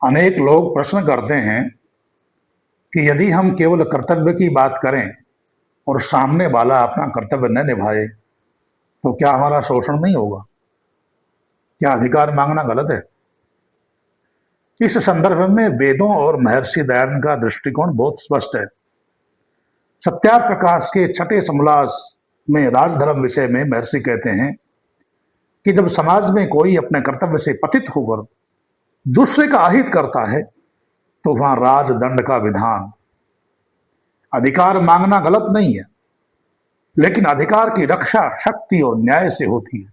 अनेक लोग प्रश्न करते हैं कि यदि हम केवल कर्तव्य की बात करें और सामने वाला अपना कर्तव्य न निभाए तो क्या हमारा शोषण नहीं होगा? क्या अधिकार मांगना गलत है? इस संदर्भ में वेदों और महर्षि दयानंद का दृष्टिकोण बहुत स्पष्ट है। सत्याप्रकाश के छठे समलास में राजधर्म विषय में महर्षि कहते हैं कि जब समाज में कोई अपने कर्तव्य से पतित होकर दूसरे का अहित करता है तो वहां राजदंड का विधान। अधिकार मांगना गलत नहीं है, लेकिन अधिकार की रक्षा शक्ति और न्याय से होती है।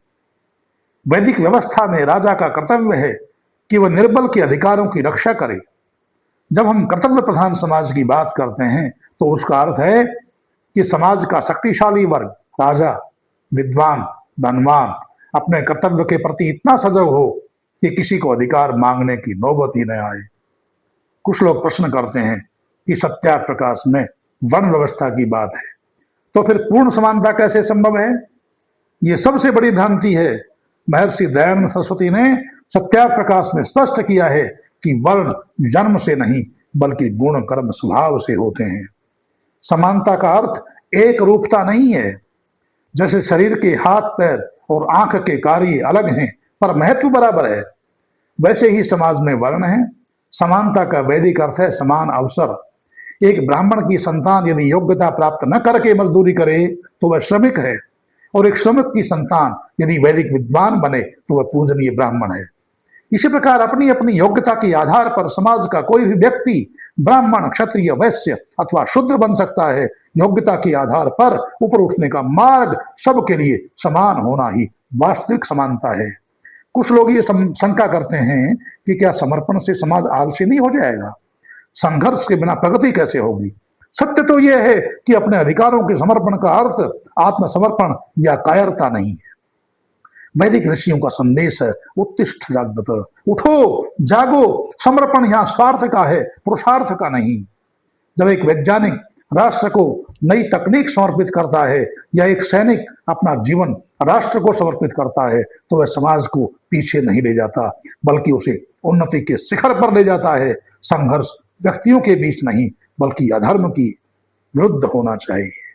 वैदिक व्यवस्था में राजा का कर्तव्य है कि वह निर्बल के अधिकारों की रक्षा करे। जब हम कर्तव्य प्रधान समाज की बात करते हैं तो उसका अर्थ है कि समाज का शक्तिशाली वर्ग, राजा, विद्वान, धनवान अपने कर्तव्य के प्रति इतना सजग हो कि किसी को अधिकार मांगने की नौबत ही न आए। कुछ लोग प्रश्न करते हैं कि सत्याप्रकाश में वर्ण व्यवस्था की बात है, तो फिर पूर्ण समानता कैसे संभव है? यह सबसे बड़ी भ्रांति है। महर्षि दयानंद सरस्वती ने सत्याप्रकाश में स्पष्ट किया है कि वर्ण जन्म से नहीं बल्कि गुण कर्म स्वभाव से होते हैं। समानता का अर्थ एक रूपता नहीं है। जैसे शरीर के हाथ पैर और आंख के कार्य अलग हैं पर महत्व बराबर है, वैसे ही समाज में वर्ण है। समानता का वैदिक अर्थ है समान अवसर। एक ब्राह्मण की संतान यदि योग्यता प्राप्त न करके मजदूरी करे तो वह श्रमिक है, और एक श्रमिक की संतान यदि वैदिक विद्वान बने तो वह पूजनीय ब्राह्मण है। इसी प्रकार अपनी अपनी योग्यता के आधार पर समाज का कोई भी व्यक्ति ब्राह्मण, क्षत्रिय, वैश्य अथवा शूद्र बन सकता है। योग्यता के आधार पर ऊपर उठने का मार्ग सबके लिए समान होना ही वास्तविक समानता है। कुछ लोग ये शंका करते हैं कि क्या समर्पण से समाज आलसी नहीं हो जाएगा? संघर्ष के बिना प्रगति कैसे होगी? सत्य तो यह है कि अपने अधिकारों के समर्पण का अर्थ आत्मसमर्पण या कायरता नहीं है। वैदिक ऋषियों का संदेश है उत्तिष्ठ जागृत, उठो जागो। समर्पण यहां स्वार्थ का है, पुरुषार्थ का नहीं। जब एक वैज्ञानिक राष्ट्र को नई तकनीक समर्पित करता है या एक सैनिक अपना जीवन राष्ट्र को समर्पित करता है तो वह समाज को पीछे नहीं ले जाता बल्कि उसे उन्नति के शिखर पर ले जाता है। संघर्ष व्यक्तियों के बीच नहीं बल्कि अधर्म की विरुद्ध होना चाहिए।